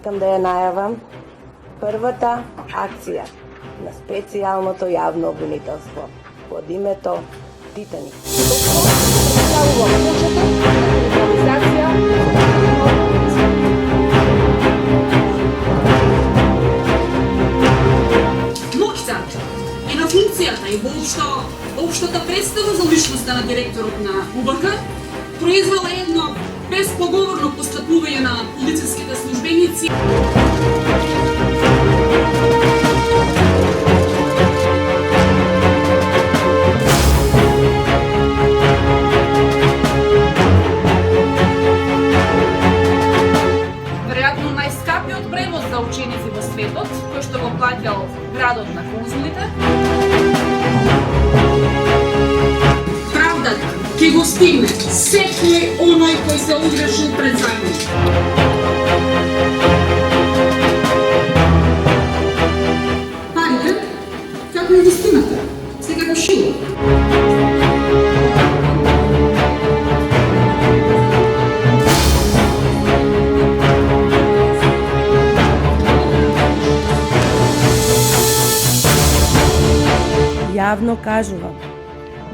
Сакам да ја најавам првата акција на специјалното јавно обвинителство под името Титаник. Моќта и на функцијата и воопштата представа за личноста на директорот на УБК произвела едно безпоговорно постапување на полициските службеници. Веројатно најскапиот превоз за ученици во светот, кој што го плаќал градот на конзулите. Правдата ќе го стигне секој оној кој се огрешил пред законот. Парите, како и вистината, се како шило. Јавно кажувам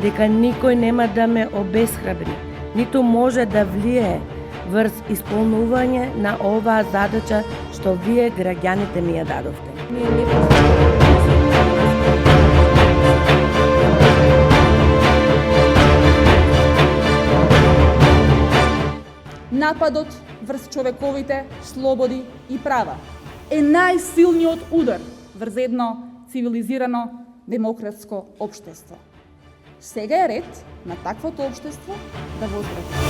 дека никој нема да ме обесхрабри, ниту може да влие врз исполнување на оваа задача што вие граѓаните ми ја дадовте. Нападот врз човековите слободи и права е најсилниот удар врз едно цивилизирано демократско општество. Сега е ред на таквото општество да возврати.